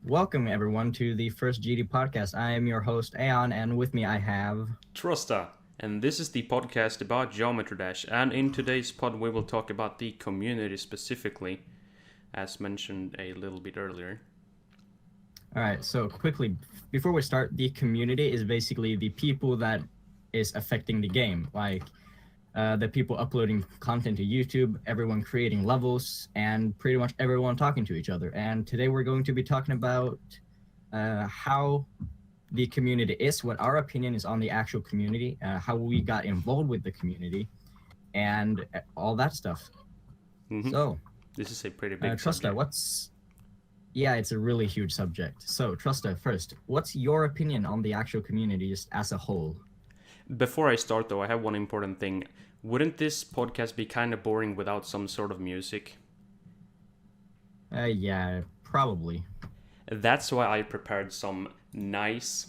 Welcome everyone to the first GD podcast. I am your host Aeon, and with me I have Trusta, and this is the podcast about Geometry Dash. And in today's pod, we will talk about the community specifically, as mentioned a little bit earlier. All right, so quickly before we start, the community is basically the people that is affecting the game, like the people uploading content to YouTube, everyone creating levels, and pretty much everyone talking to each other. And today we're going to be talking about how the community is, what our opinion is on the actual community, how we got involved with the community, and all that stuff. Mm-hmm. So, this is a pretty big Trusta, subject. Yeah, it's a really huge subject. So, Trusta, first, what's your opinion on the actual community just as a whole? Before I start, though, I have one important thing. Wouldn't this podcast be kind of boring without some sort of music? Yeah, probably. That's why I prepared some nice,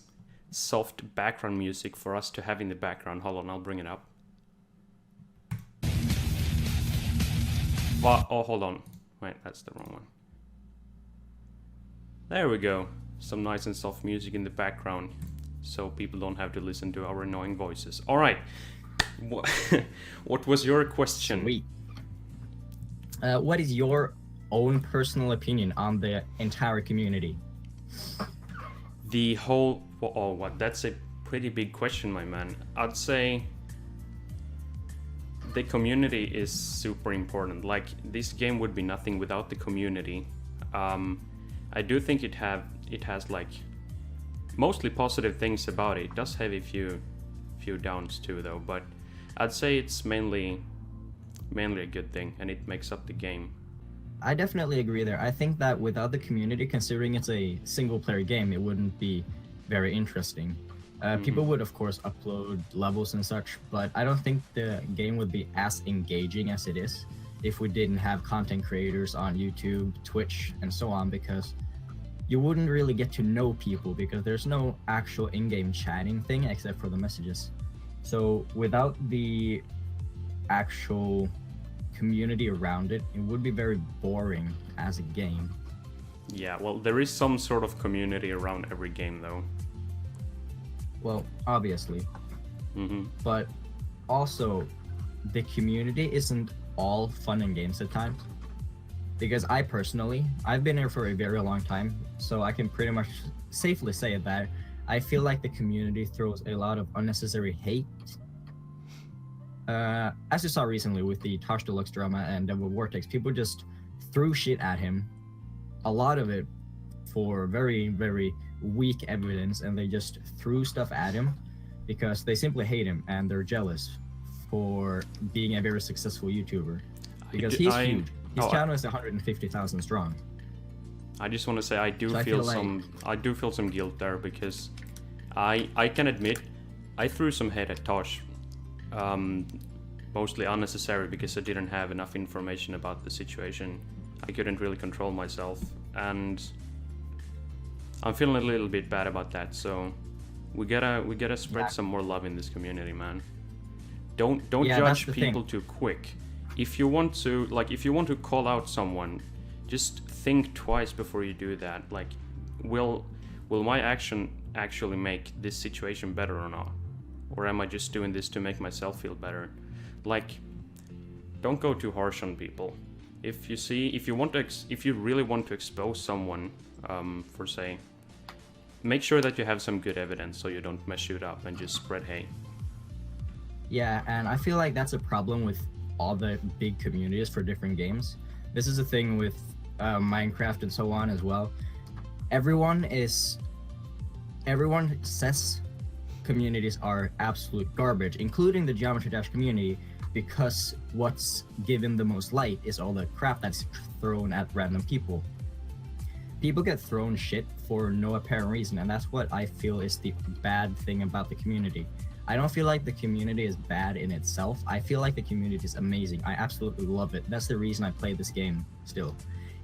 soft background music for us to have in the background. Hold on, I'll bring it up. Oh, hold on. Wait, that's the wrong one. There we go. Some nice and soft music in the background, so people don't have to listen to our annoying voices. All right. What was your question? Sweet. What is your own personal opinion on the entire community? The whole... Oh, what? That's a pretty big question, my man. I'd say the community is super important. Like, this game would be nothing without the community. I do think it has like mostly positive things about it. It does have a few downs too, though, but I'd say it's mainly a good thing, and it makes up the game. I definitely agree there. I think that without the community, considering it's a single-player game, it wouldn't be very interesting. People would, of course, upload levels and such, but I don't think the game would be as engaging as it is if we didn't have content creators on YouTube, Twitch, and so on, because you wouldn't really get to know people because there's no actual in-game chatting thing except for the messages. So without the actual community around it, it would be very boring as a game. Yeah, well, there is some sort of community around every game, though. Well, obviously. Mm-hmm. But also, the community isn't all fun and games at times. Because I've been here for a very long time, so I can pretty much safely say that I feel like the community throws a lot of unnecessary hate. As you saw recently with the Tosh Deluxe drama and Devil Vortex, people just threw shit at him. A lot of it for very, very weak evidence, and they just threw stuff at him because they simply hate him and they're jealous for being a very successful YouTuber. Because he's huge. His channel is 150,000 strong. I just want to say I do feel some guilt there, because I can admit I threw some hate at Tosh, mostly unnecessary because I didn't have enough information about the situation. I couldn't really control myself, and I'm feeling a little bit bad about that. So we gotta spread some more love in this community, man. Don't judge people too quick. If you want to call out someone, just think twice before you do that. Like, will my action actually make this situation better or not? Or am I just doing this to make myself feel better? Like, don't go too harsh on people. If you really want to expose someone, for say, make sure that you have some good evidence so you don't mess shit up and just spread hate. Yeah, and I feel like that's a problem with all the big communities for different games. This is a thing with Minecraft and so on as well. Everyone says communities are absolute garbage, including the Geometry Dash community, because what's given the most light is all the crap that's thrown at random people. People get thrown shit for no apparent reason, and that's what I feel is the bad thing about the community. I don't feel like the community is bad in itself. I feel like the community is amazing. I absolutely love it. That's the reason I play this game still,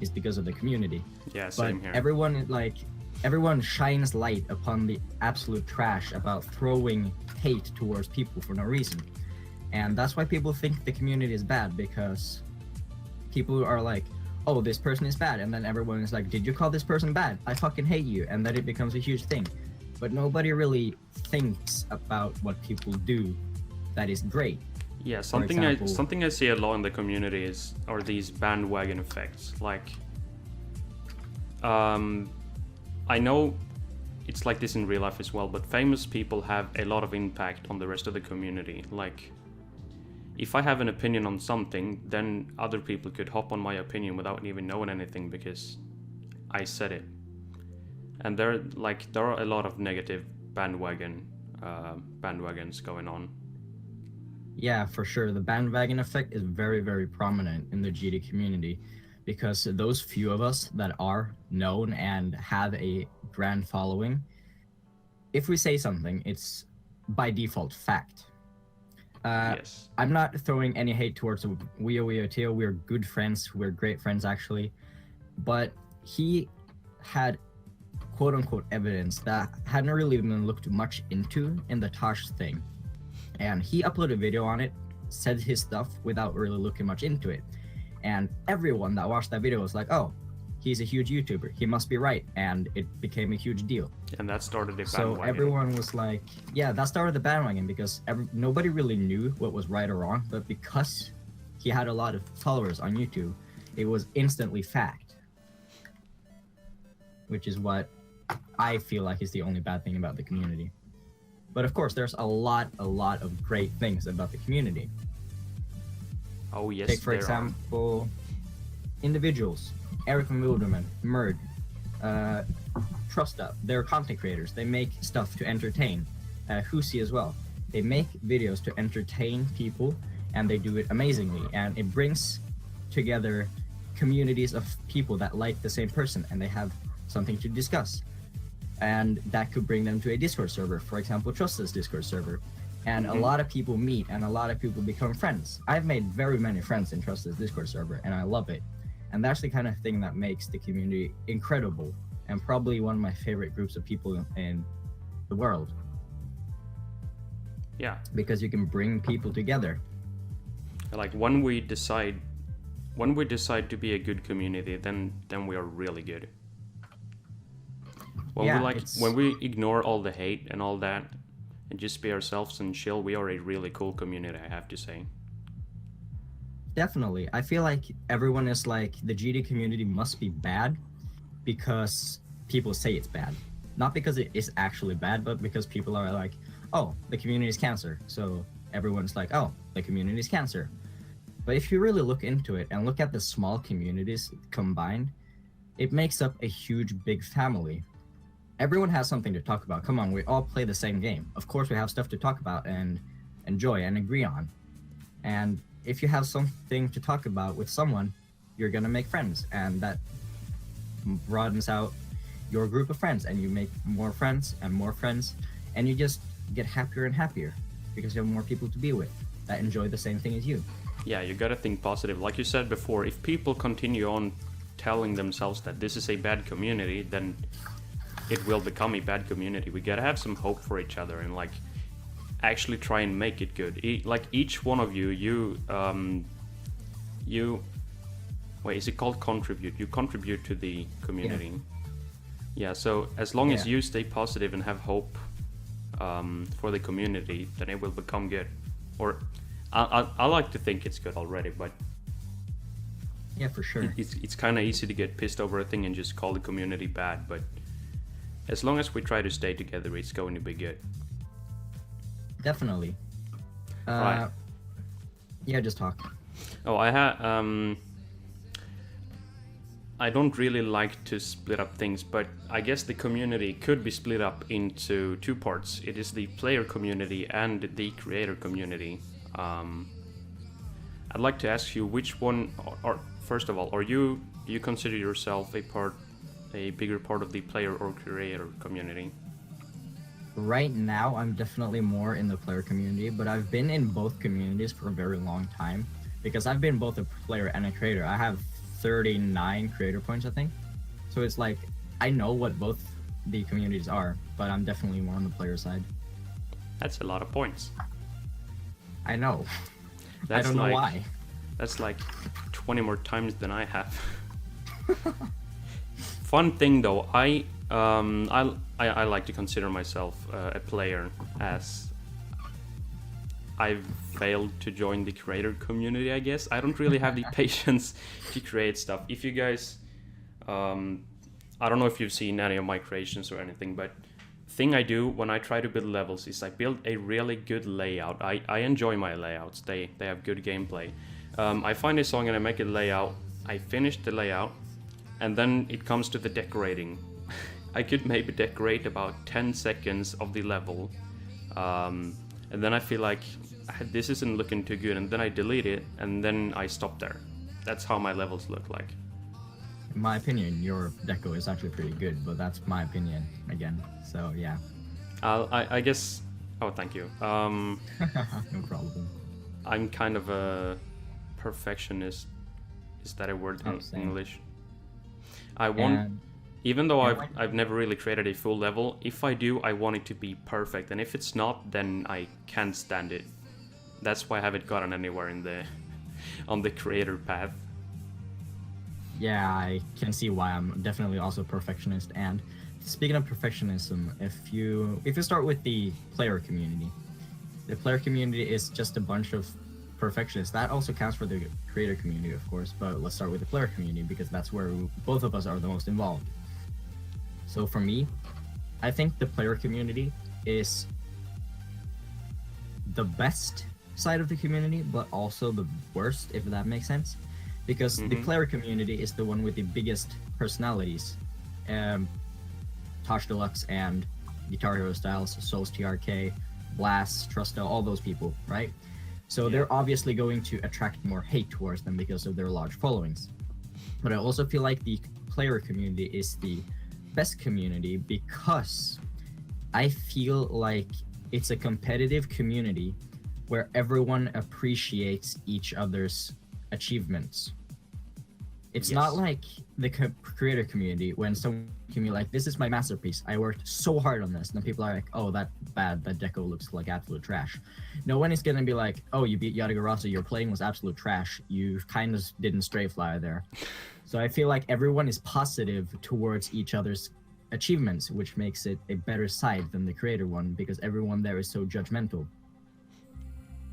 is because of the community. Yeah, same here. Everyone shines light upon the absolute trash about throwing hate towards people for no reason. And that's why people think the community is bad, because people are like, oh, this person is bad, and then everyone is like, did you call this person bad? I fucking hate you, and then it becomes a huge thing. But nobody really thinks about what people do that is great. Yeah, For example, something I see a lot in the community are these bandwagon effects. Like, I know it's like this in real life as well, but famous people have a lot of impact on the rest of the community. Like, if I have an opinion on something, then other people could hop on my opinion without even knowing anything because I said it. And there are a lot of negative bandwagons going on. yeah, for sure. The bandwagon effect is very, very prominent in the GD community because those few of us that are known and have a grand following, if we say something, it's by default fact. Yes. I'm not throwing any hate towards Weo Teo. We're good friends. We're great friends, actually. But he had quote-unquote evidence that hadn't really been looked much into in the Tosh thing. And he uploaded a video on it, said his stuff without really looking much into it. And everyone that watched that video was like, oh, he's a huge YouTuber. He must be right. And it became a huge deal. And that started the So bandwagon. everyone was like, yeah, that started the bandwagon because nobody really knew what was right or wrong. But because he had a lot of followers on YouTube, it was instantly fact. Which is what I feel like is the only bad thing about the community. But of course, there's a lot of great things about the community. Oh yes, Take, for there example, individuals. Eric Milderman, Murd, Trusta. They're content creators. They make stuff to entertain. Husi as well. They make videos to entertain people, and they do it amazingly. And it brings together communities of people that like the same person, and they have something to discuss. And that could bring them to a Discord server, for example, Trusta's Discord server. And a lot of people meet, and a lot of people become friends. I've made very many friends in Trusta's Discord server, and I love it. And that's the kind of thing that makes the community incredible, and probably one of my favorite groups of people in the world. Yeah. Because you can bring people together. Like when we decide to be a good community, then we are really good. When we ignore all the hate and all that and just be ourselves and chill, we are a really cool community, I have to say. Definitely. I feel like everyone is like, the GD community must be bad because people say it's bad. Not because it is actually bad, but because people are like, oh, the community is cancer. So everyone's like, oh, the community is cancer. But if you really look into it and look at the small communities combined, it makes up a huge, big family. Everyone has something to talk about. Come on, we all play the same game. Of course, we have stuff to talk about and enjoy and agree on. And if you have something to talk about with someone, you're gonna make friends, and that broadens out your group of friends, and you make more friends, and you just get happier and happier because you have more people to be with that enjoy the same thing as you. Yeah, you gotta think positive. Like you said before, if people continue on telling themselves that this is a bad community, then it will become a bad community. We gotta have some hope for each other and like actually try and make it good. Like each one of you wait, is it called contribute? You contribute to the community. Yeah, so as long as you stay positive and have hope for the community, then it will become good. Or I like to think it's good already, but yeah, for sure. It's kind of easy to get pissed over a thing and just call the community bad, but as long as we try to stay together, it's going to be good. Definitely. Right. Yeah, just talk. Oh, I don't really like to split up things, but I guess the community could be split up into two parts. It is the player community and the creator community. I'd like to ask you which one, or first of all, do you consider yourself a bigger part of the player or creator community? Right now, I'm definitely more in the player community, but I've been in both communities for a very long time because I've been both a player and a creator. I have 39 creator points, I think. So it's like, I know what both the communities are, but I'm definitely more on the player side. That's a lot of points. I know. That's I don't know why. That's like 20 more times than I have. Fun thing though, I like to consider myself a player, as I've failed to join the creator community, I guess. I don't really have the patience to create stuff. If you guys, I don't know if you've seen any of my creations or anything, but thing I do when I try to build levels is I build a really good layout. I enjoy my layouts. They have good gameplay. I find a song and I make a layout. I finish the layout, and then it comes to the decorating. I could maybe decorate about 10 seconds of the level, and then I feel like this isn't looking too good, and then I delete it, and then I stop there. That's how my levels look like. In my opinion, your deco is actually pretty good, but that's my opinion again. So yeah. I guess. Oh, thank you. No problem. I'm kind of a perfectionist. Is that a word in English? I want, even though I've never really created a full level, if I do, I want it to be perfect, and if it's not, then I can't stand it. That's why I haven't gotten anywhere in the on the creator path. Yeah, I can see why. I'm definitely also a perfectionist. And speaking of perfectionism, if you start with the player community, the player community is just a bunch of perfectionists. That also counts for the creator community, of course, but let's start with the player community because that's where both of us are the most involved. So for me, I think the player community is the best side of the community, but also the worst, if that makes sense. Because the player community is the one with the biggest personalities. Tosh Deluxe and Guitar Hero Styles, Souls TRK, Blast, Trusta, all those people, right? So they're obviously going to attract more hate towards them because of their large followings. But I also feel like the player community is the best community because I feel like it's a competitive community where everyone appreciates each other's achievements. It's not like the creator community when someone can be like, this is my masterpiece, I worked so hard on this, and then people are like, oh, that deco looks like absolute trash. No one is gonna be like, oh, you beat Yatagarasu, your playing was absolute trash, you kind of didn't stray fly there. So I feel like everyone is positive towards each other's achievements, which makes it a better side than the creator one because everyone there is so judgmental.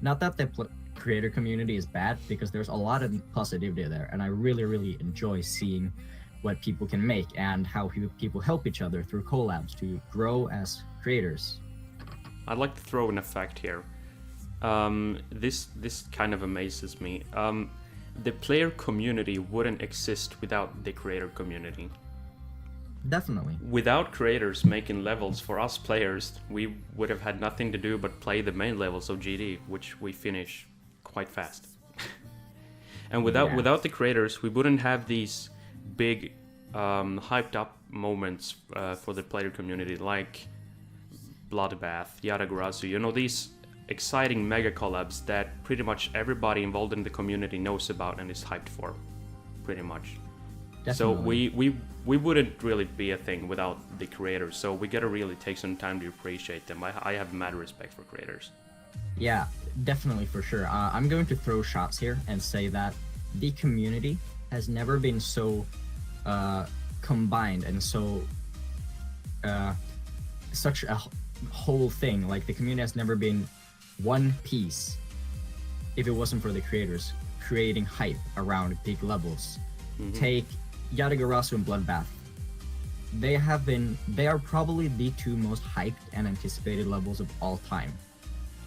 Not that the creator community is bad, because there's a lot of positivity there, and I really enjoy seeing what people can make and how people help each other through collabs to grow as creators. I'd like to throw in a fact here. This kind of amazes me. The player community wouldn't exist without the creator community. Definitely. Without creators making levels for us players, we would have had nothing to do but play the main levels of GD, which we finish quite fast. And without the creators, we wouldn't have these big hyped up moments for the player community, like Bloodbath, Yatagarasu, you know, these exciting mega collabs that pretty much everybody involved in the community knows about and is hyped for, pretty much. Definitely. So we wouldn't really be a thing without the creators, so we gotta really take some time to appreciate them. I have mad respect for creators. Yeah, definitely, for sure. I'm going to throw shots here and say that the community has never been so combined and so such a whole thing. Like, the community has never been one piece if it wasn't for the creators creating hype around big levels. Take Yatagarasu and Bloodbath. They are probably the two most hyped and anticipated levels of all time.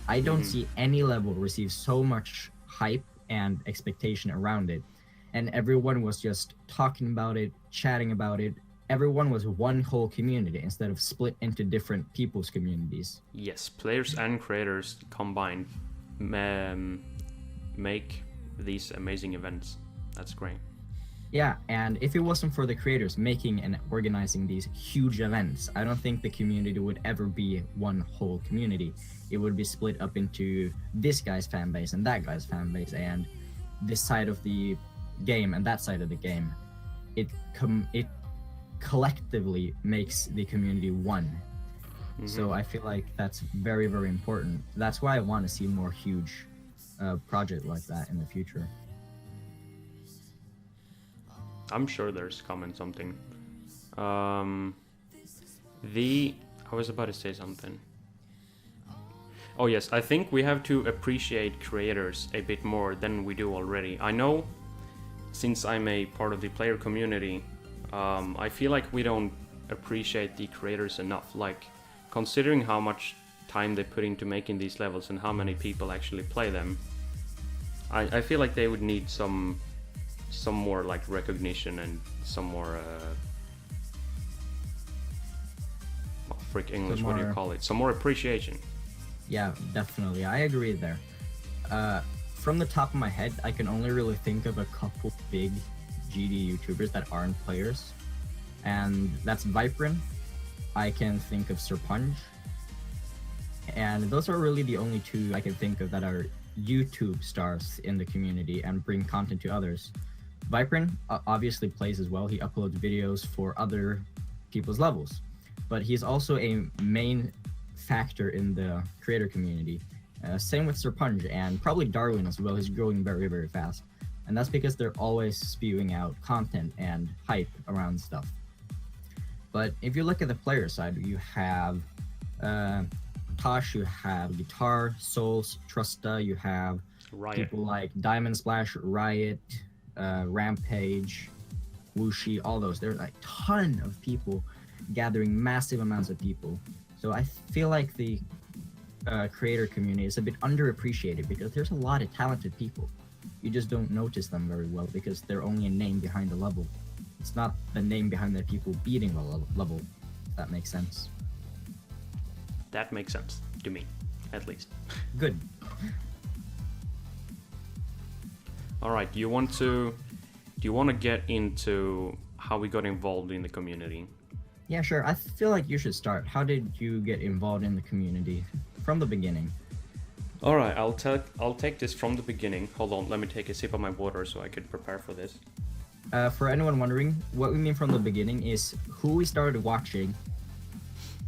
I don't see any level receive so much hype and expectation around it. And everyone was just talking about it, chatting about it. Everyone was one whole community instead of split into different people's communities. Yes, players and creators combined make these amazing events. That's great. Yeah, and if it wasn't for the creators making and organizing these huge events, I don't think the community would ever be one whole community. It would be split up into this guy's fan base and that guy's fan base and this side of the game and that side of the game. It collectively makes the community one. So I feel like that's very important. That's why I want to see more huge project like that in the future. I'm sure there's comment something. I was about to say something. Oh yes, I think we have to appreciate creators a bit more than we do already. I know, since I'm a part of the player community, I feel like we don't appreciate the creators enough. Like, considering how much time they put into making these levels and how many people actually play them, I feel like they would need some more like recognition and some more frick English, what do you call it? Some more appreciation. Yeah, definitely. I agree there. From the top of my head, I can only really think of a couple big GD YouTubers that aren't players, and that's Viperin. I can think of Serpunge, and those are really the only two I can think of that are YouTube stars in the community and bring content to others. Viperin obviously plays as well. He uploads videos for other people's levels, but he's also a main factor in the creator community. Same with Serpunge and probably Darwin as well. He's growing very, very fast. And that's because they're always spewing out content and hype around stuff. But if you look at the player side, you have Tosh, you have Guitar, Souls, Trusta, you have Riot. People like Diamond Splash, Riot, Rampage, Wuxi, all those. There's a ton of people gathering massive amounts of people. So I feel like the creator community is a bit underappreciated because there's a lot of talented people. You just don't notice them very well because they're only a name behind the level. It's not the name behind the people beating the level, if that makes sense. That makes sense to me, at least. Good. All right, do you want to get into how we got involved in the community? Yeah, sure. I feel like you should start. How did you get involved in the community from the beginning? All right, I'll take this from the beginning. Hold on, let me take a sip of my water so I could prepare for this. For anyone wondering, what we mean from the beginning is who we started watching,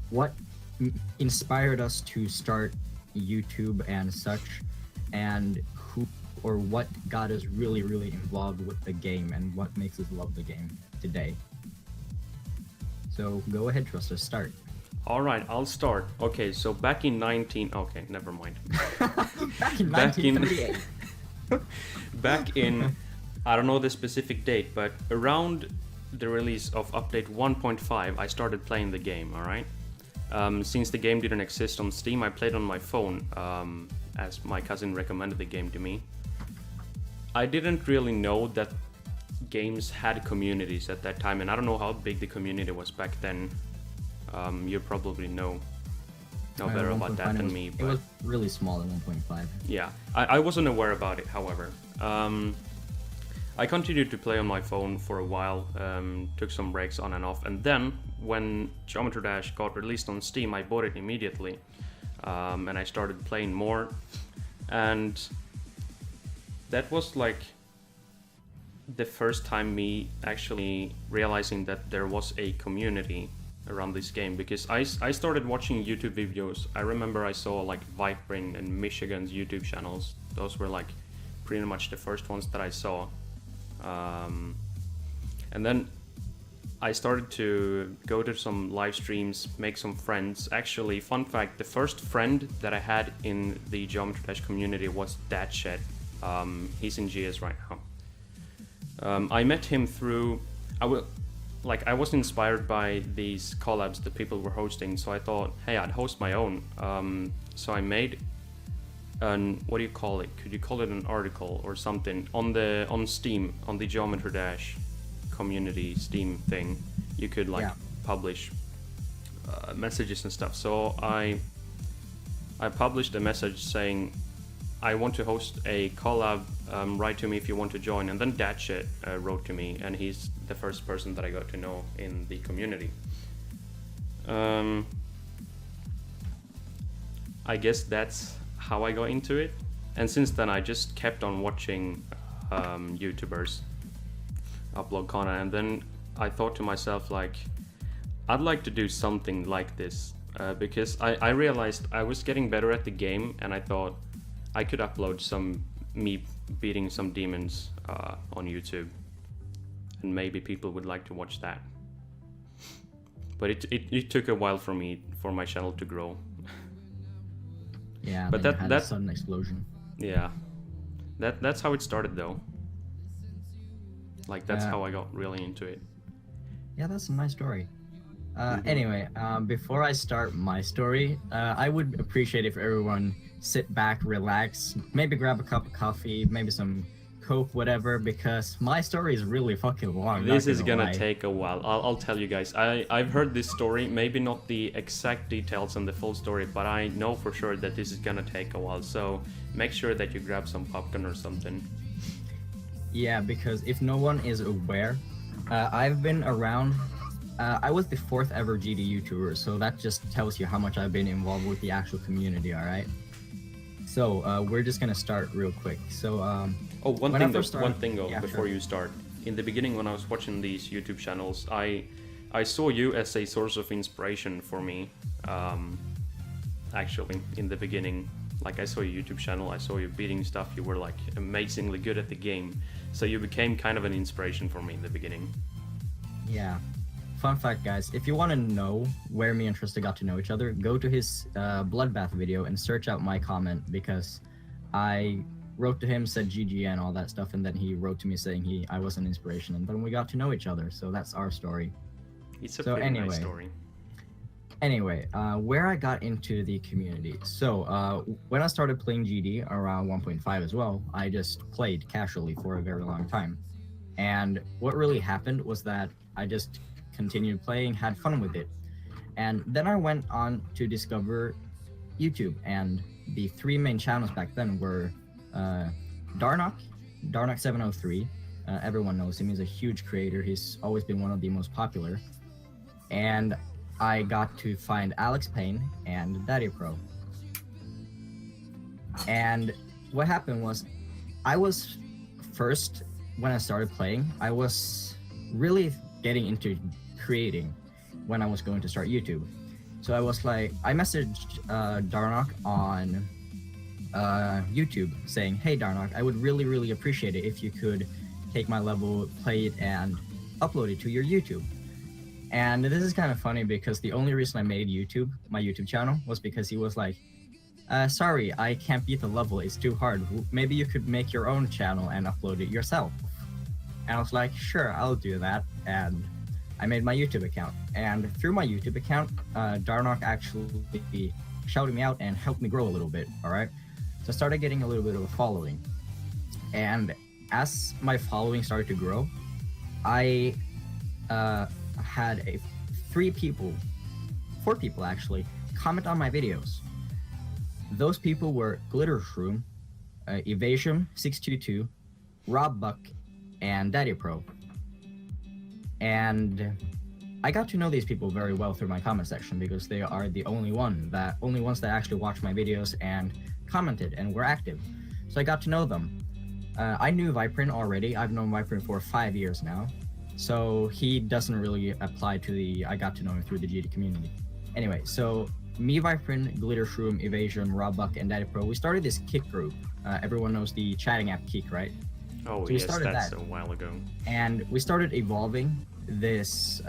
what inspired us to start YouTube and such, and who or what got us really, really involved with the game and what makes us love the game today. So go ahead, Trusta, start. All right, I'll start. Okay, so back in okay, never mind. Back in 1938. Back in, I don't know the specific date, but around the release of update 1.5, I started playing the game, all right? Since the game didn't exist on Steam, I played on my phone, as my cousin recommended the game to me. I didn't really know that games had communities at that time, and I don't know how big the community was back then. You probably know better about that than me. But it was really small at 1.5. Yeah, I wasn't aware about it, however. I continued to play on my phone for a while, took some breaks on and off, and then when Geometry Dash got released on Steam, I bought it immediately, and I started playing more, and that was like the first time me actually realizing that there was a community around this game, because I started watching YouTube videos. I remember I saw like Viperin and Michigan's YouTube channels. Those were like pretty much the first ones that I saw. And then I started to go to some live streams, make some friends. Actually, fun fact, the first friend that I had in the Geometry Dash community was Dadshed. He's in GS right now. I met him through, I was inspired by these collabs that people were hosting, so I thought, hey, I'd host my own. So I made what do you call it? Could you call it an article or something on Steam, on the Geometry Dash community Steam thing? You could publish messages and stuff. So I published a message saying, I want to host a collab, write to me if you want to join. And then Datchet wrote to me, and he's the first person that I got to know in the community. I guess that's how I got into it. And since then I just kept on watching YouTubers upload content, and then I thought to myself, like, I'd like to do something like this, because I realized I was getting better at the game, and I thought I could upload me beating some demons on YouTube. and maybe people would like to watch that. But it took a while for my channel to grow. Yeah, but then that you had that a sudden explosion. yeah, that's how it started though. Like that's Yeah. how I got really into it. Yeah, that's a nice story. Mhm. Anyway, before I start my story, I would appreciate if everyone sit back, relax, maybe grab a cup of coffee, maybe some Coke, whatever, because my story is really fucking long. This not is gonna lie. take a while. I'll tell you guys. I've heard this story, maybe not the exact details and the full story, but I know for sure that this is gonna take a while. So make sure that you grab some popcorn or something. Yeah, because if no one is aware, I've been around. I was the 4th ever GD YouTuber, so that just tells you how much I've been involved with the actual community. All right. So we're just gonna start real quick. So Oh, one when I thing first though, started- yeah, before sure. you start. In the beginning, when I was watching these YouTube channels, I saw you as a source of inspiration for me. Actually, in the beginning, like I saw your YouTube channel, I saw you beating stuff. You were like amazingly good at the game, so you became kind of an inspiration for me in the beginning. Yeah. Fun fact, guys, if you want to know where me and Trista got to know each other, go to his Bloodbath video and search out my comment, because I wrote to him, said GG and all that stuff, and then he wrote to me saying I was an inspiration, and then we got to know each other. So that's our story. It's a So pretty nice anyway. story. Anyway, where I got into the community. So when I started playing GD around 1.5 as well, I just played casually for a very long time. And what really happened was that I just continued playing, had fun with it. And then I went on to discover YouTube, and the 3 main channels back then were Darnock703. Everyone knows him. He's a huge creator. He's always been one of the most popular. And I got to find Alex Payne and Daddy Pro. And what happened was, I was first, when I started playing, I was really getting into creating when I was going to start YouTube. So I was like, I messaged Darnock on YouTube saying, hey Darnock, I would really appreciate it if you could take my level, play it, and upload it to your YouTube. And this is kind of funny because the only reason I made my YouTube channel, was because he was like, sorry, I can't beat the level, it's too hard. Maybe you could make your own channel and upload it yourself. And I was like, sure, I'll do that. And I made my YouTube account. And through my YouTube account, Darnock actually shouted me out and helped me grow a little bit, all right? So I started getting a little bit of a following. And as my following started to grow, I had 4 people actually, comment on my videos. Those people were Glitter Shroom, Evasion622, Rob Buck, and Daddy Pro. And I got to know these people very well through my comment section, because they are the only ones that actually watched my videos and commented and were active. So I got to know them. I knew Viprin already. I've known Viprin for 5 years now. So he doesn't really apply to I got to know him through the GD community. Anyway, so me, Viprin, Glitter Shroom, Evasion, Rob Buck, and Daddy Pro, we started this Kick group. Everyone knows the chatting app Kick, right? Oh So yes, that's that. a while ago. And we started evolving this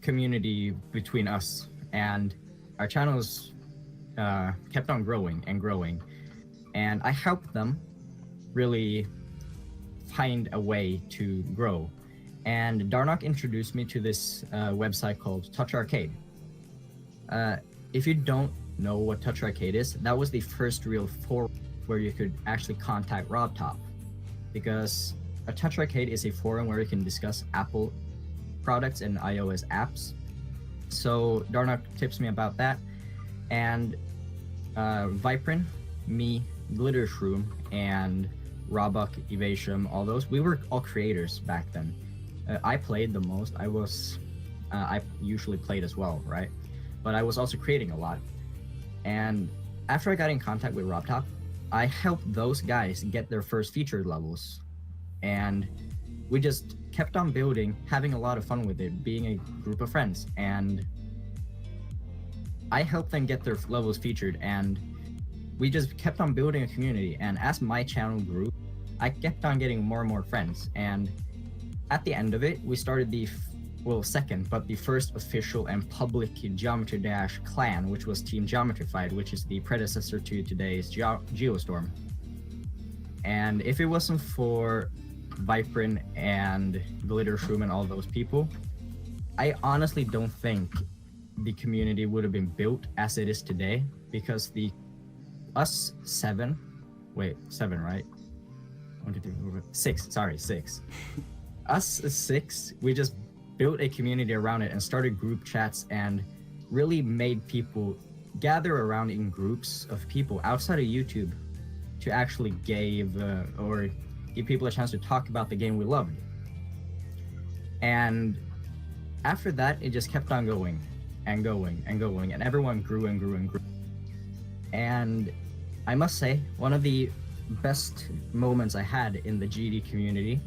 community between us, and our channels kept on growing and growing. And I helped them really find a way to grow. And Darnock introduced me to this website called Touch Arcade. If you don't know what Touch Arcade is, that was the first real forum where you could actually contact RobTop, because a Touch Arcade is a forum where you can discuss Apple products and iOS apps. So Darnock tips me about that, and Viprin, me, Glitter Shroom, and Robbuck, Evasion, all those, we were all creators back then. I played the most. I usually played as well, right? But I was also creating a lot. And after I got in contact with RobTop, I helped those guys get their first featured levels. And we just kept on building, having a lot of fun with it, being a group of friends. And I helped them get their levels featured, and we just kept on building a community. And as my channel grew, I kept on getting more and more friends. And at the end of it, we started the second, but the first official and public Geometry Dash clan, which was Team Geometrified, which is the predecessor to today's Geostorm. And if it wasn't for Viprin and Glittershroom and all those people, I honestly don't think the community would have been built as it is today, because us seven, right? 1, 2, 3, 4, 5, 6. Sorry, 6. Us 6, we just built a community around it and started group chats and really made people gather around in groups of people outside of YouTube to actually give people a chance to talk about the game we loved. And after that, it just kept on going and going and going, and everyone grew and grew and grew. And I must say, one of the best moments I had in the GD community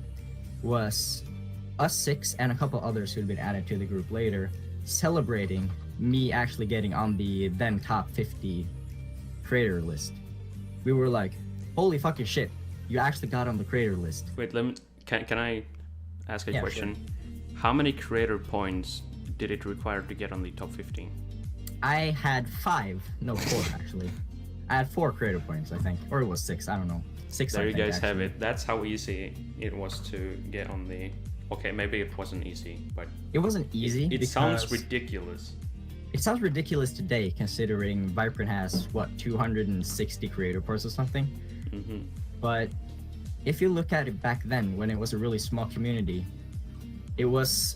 was us 6 and a couple others who'd been added to the group later celebrating me actually getting on the then top 50 creator list. We were like, holy fucking shit, you actually got on the creator list. Wait, can I ask a question? Sure. How many creator points did it require to get on the top 15? I had 4 actually. I had 4 creator points, I think, or it was 6, I don't know. 6. There I you think, guys actually. have it. That's how easy it was to get on the. Okay, maybe it wasn't easy, but it wasn't easy. It sounds ridiculous. It sounds ridiculous today, considering Viprin has 260 creator points or something. Mm-hmm. But if you look at it back then, when it was a really small community, it was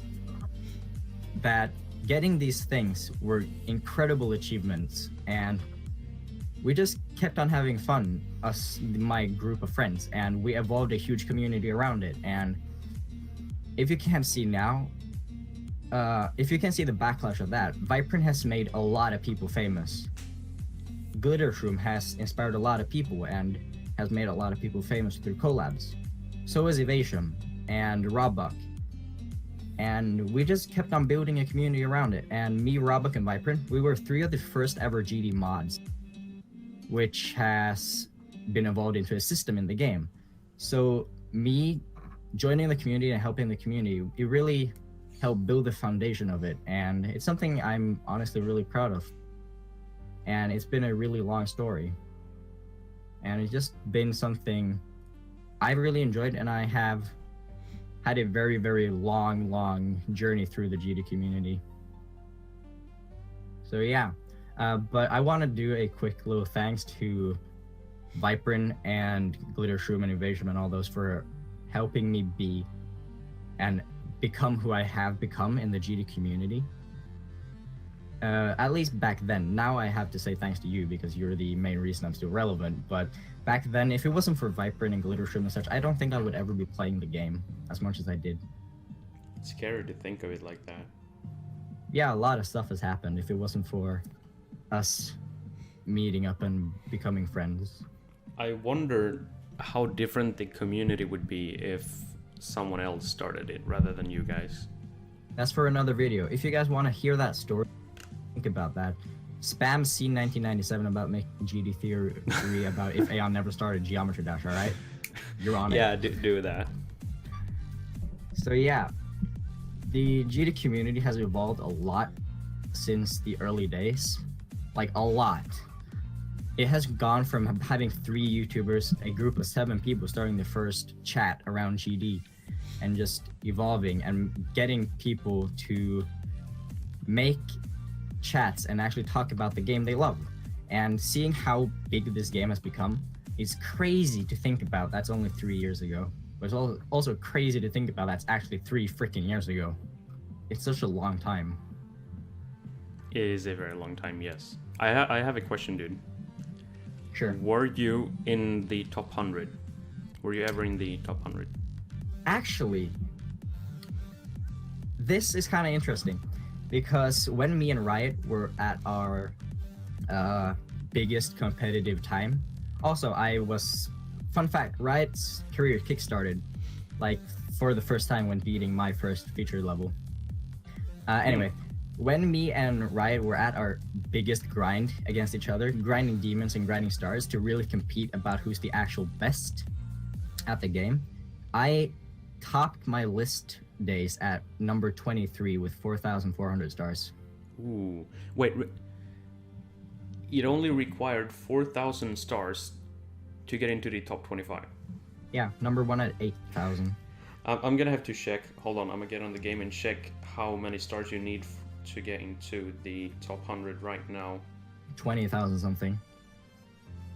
that getting these things were incredible achievements, and we just kept on having fun, my group of friends, and we evolved a huge community around it. And if you can't see now, if you can see the backlash of that, Viprin has made a lot of people famous. Glittershroom has inspired a lot of people and has made a lot of people famous through collabs. So is Evasium and Robbuck. And we just kept on building a community around it. And me, Robbuck, and Viprin, we were 3 of the first ever GD mods, which has been evolved into a system in the game. So me joining the community and helping the community, it really helped build the foundation of it. And it's something I'm honestly really proud of. And it's been a really long story. And it's just been something I really enjoyed, and I have had a very, very long journey through the GD community. So yeah, but I want to do a quick little thanks to Viprin and Glittershroom and Evasium and all those for helping me be and become who I have become in the GD community. At least back then. Now I have to say thanks to you because you're the main reason I'm still relevant. But back then, if it wasn't for Viprin and Glittershroom and such, I don't think I would ever be playing the game as much as I did. It's scary to think of it like that. Yeah, a lot of stuff has happened if it wasn't for us meeting up and becoming friends. I wonder how different the community would be if someone else started it rather than you guys. That's for another video. If you guys want to hear that story, think about that. Spam C1997 about making GD theory about if Aeon never started Geometry Dash, alright? You're on it. Yeah, do that. So yeah, the GD community has evolved a lot since the early days. Like, a lot. It has gone from having 3 YouTubers, a group of 7 people starting the first chat around GD, and just evolving and getting people to make chats and actually talk about the game they love. And seeing how big this game has become is crazy to think about. That's only 3 years ago. But it's also crazy to think about that's actually 3 freaking years ago. It's such a long time. It is a very long time, yes. I have a question, dude. Sure. Were you in the top 100? Were you ever in the top 100? Actually, this is kind of interesting because when me and Riot were at our biggest competitive time, also fun fact, Riot's career kickstarted like for the first time when beating my first feature level. Anyway, when me and Riot were at our biggest grind against each other, grinding demons and grinding stars to really compete about who's the actual best at the game, I topped my list days at number 23 with 4,400 stars. Ooh, wait. It only required 4,000 stars to get into the top 25. Yeah, number 1 at 8,000. I'm gonna have to check. Hold on, I'm gonna get on the game and check how many stars you need to get into the top 100 right now. 20,000 something.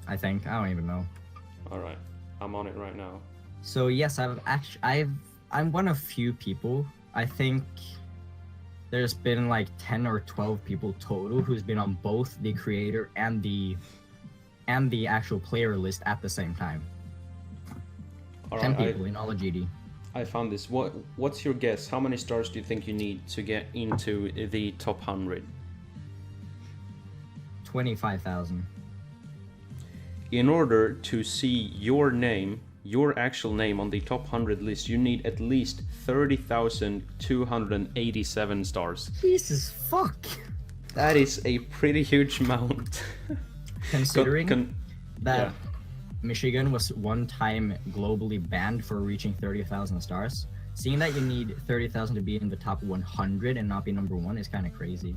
I think. I don't even know. All right, I'm on it right now. So yes, I'm one of few people. I think there's been like 10 or 12 people total who's been on both the creator and the actual player list at the same time. All 10 right, people in all of GD. I found this. What's your guess? How many stars do you think you need to get into the top 100? 25,000. In order to see your name, your actual name on the top 100 list, you need at least 30,287 stars. Jesus fuck! That is a pretty huge amount. Considering that yeah. Michigan was one time globally banned for reaching 30,000 stars, seeing that you need 30,000 to be in the top 100 and not be number 1 is kind of crazy.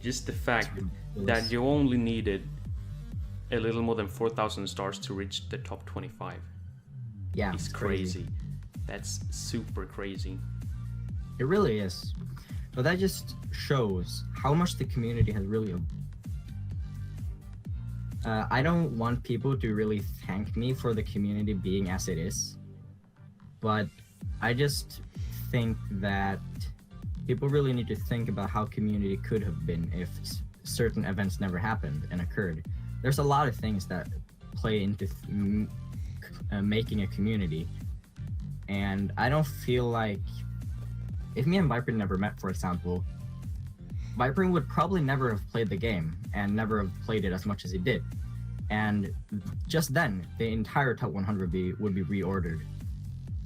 Just the fact that you only needed a little more than 4,000 stars to reach the top 25. Yeah, it's crazy. That's super crazy. It really is. But that just shows how much the community has really... I don't want people to really thank me for the community being as it is, but I just think that people really need to think about how community could have been if certain events never happened and occurred. There's a lot of things that play into making a community, and I don't feel like if me and Viper never met, for example, Viper would probably never have played the game and never have played it as much as he did. And just then, the entire top 100 would be reordered.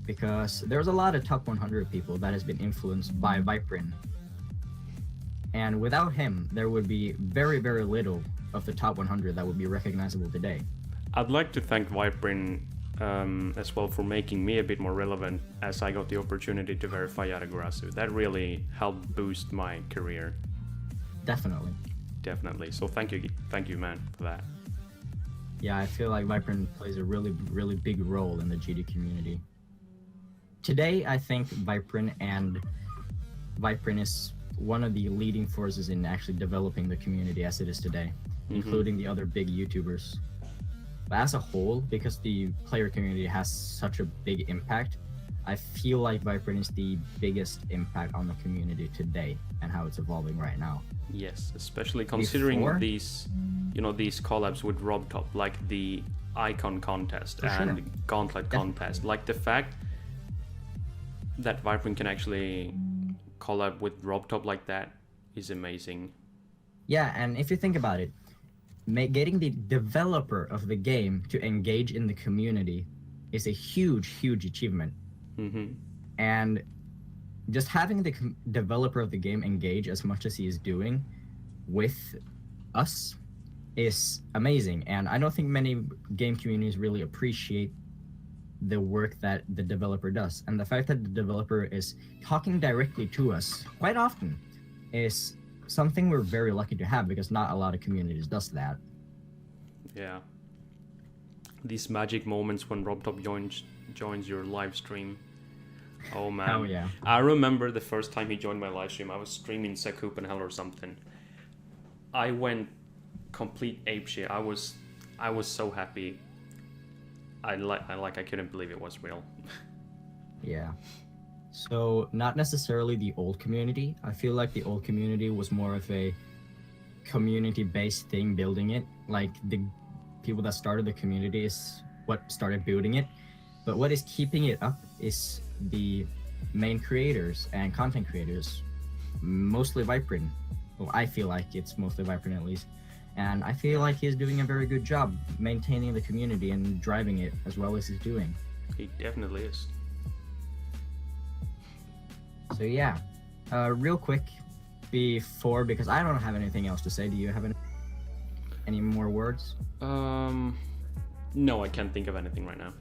Because there's a lot of top 100 people that has been influenced by Viperin. And without him, there would be very, very little of the top 100 that would be recognizable today. I'd like to thank Viperin as well for making me a bit more relevant as I got the opportunity to verify Yatagarasu. That really helped boost my career. Definitely. So thank you man, for that. Yeah, I feel like Viperin plays a really, really big role in the GD community. Today, I think Viperin is one of the leading forces in actually developing the community as it is today, including the other big YouTubers. But as a whole, because the player community has such a big impact, I feel like Viperin is the biggest impact on the community today and how it's evolving right now. Yes, especially considering these collabs with RobTop, like the Icon contest and Gauntlet contest. Like the fact that Viperin can actually collab with RobTop like that is amazing. Yeah, and if you think about it, getting the developer of the game to engage in the community is a huge, huge achievement. And just having the developer of the game engage as much as he is doing with us is amazing. And I don't think many game communities really appreciate the work that the developer does. And the fact that the developer is talking directly to us quite often is something we're very lucky to have, because not a lot of communities does that. Yeah. These magic moments when RobTop joins your live stream. Oh man. Oh yeah. I remember the first time he joined my live stream. I was streaming Sakupenhell or something. I went complete apeshit. I was so happy. I couldn't believe it was real. Yeah. So not necessarily the old community. I feel like the old community was more of a community-based thing building it. Like the people that started the community is what started building it. But what is keeping it up is the main creators and content creators, mostly Viperin. Well, I feel like it's mostly Viperin at least. And I feel like he's doing a very good job maintaining the community and driving it as well as he's doing. He definitely is. So yeah, real quick before, because I don't have anything else to say. Do you have any more words? No, I can't think of anything right now.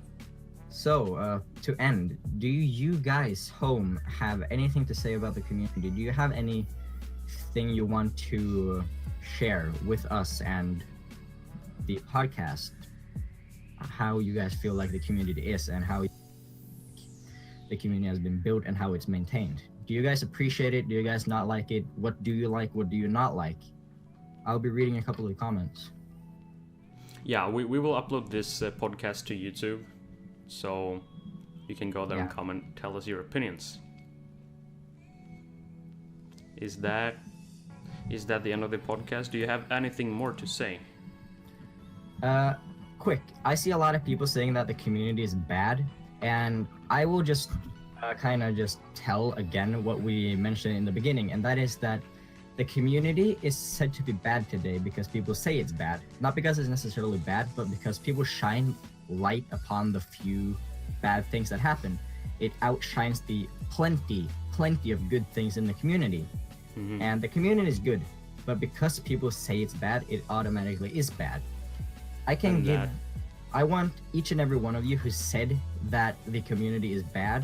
So, to end, do you guys home have anything to say about the community? Do you have anything you want to share with us and the podcast? How you guys feel like the community is and how the community has been built and how it's maintained. Do you guys appreciate it? Do you guys not like it? What do you like? What do you not like? I'll be reading a couple of comments. Yeah, we will upload this podcast to YouTube, so you can go there and comment, tell us your opinions. Is that the end of the podcast? Do you have anything more to say? Quick, I see a lot of people saying that the community is bad, and I will just kind of just tell again what we mentioned in the beginning, and that is that the community is said to be bad today because people say it's bad. Not because it's necessarily bad, but because people shine light upon the few bad things that happen. It outshines the plenty of good things in the community. Mm-hmm. And the community is good, but because people say it's bad, it automatically is bad. I want each and every one of you who said that the community is bad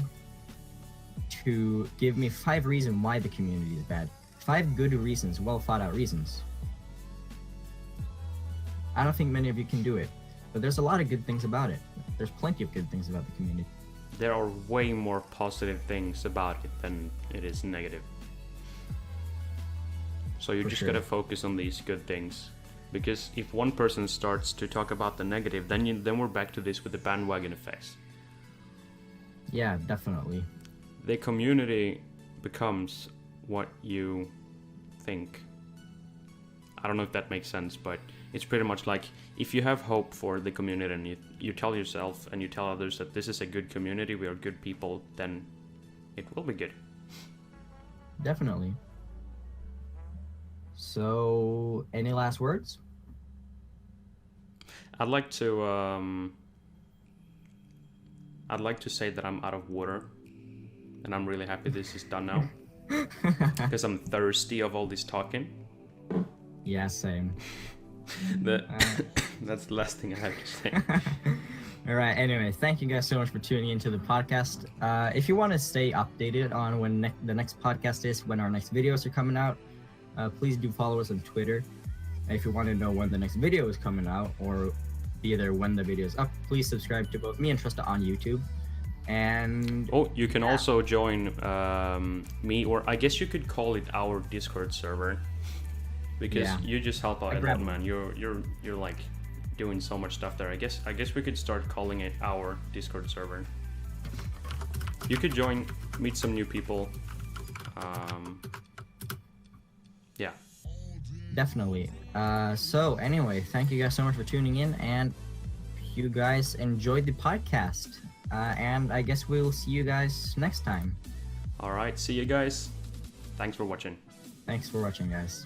to give me 5 reasons why the community is bad. 5 good reasons, well thought out reasons. I don't think many of you can do it, but there's a lot of good things about it. There's plenty of good things about the community. There are way more gotten things about it than it is negative. So you just gotta focus on these good things. Because if one person starts to talk about the negative, then we're back to this with the bandwagon effects. Yeah, definitely. The community becomes what you think. I don't know if that makes sense, but it's pretty much like if you have hope for the community and you tell yourself and you tell others that this is a good community, we are good people, then it will be good. Definitely. So, any last words? I'd like to say that I'm out of water, and I'm really happy this is done now, because I'm thirsty of all this talking. Yeah, same. That's the last thing I have to say. All right. Anyway, thank you guys so much for tuning into the podcast. If you want to stay updated on when the next podcast is, when our next videos are coming out, please do follow us on Twitter. If you want to know when the next video is coming out, or either when the video is up, please subscribe to both me and Trusta on YouTube. And you can also join me, or I guess you could call it our Discord server, because you just help out a lot, man. You're like doing so much stuff there. I guess we could start calling it our Discord server. You could join, meet some new people. Yeah. Definitely. So anyway, thank you guys so much for tuning in, and you guys enjoyed the podcast. And I guess we'll see you guys next time. All right, see you guys. Thanks for watching. Thanks for watching, guys.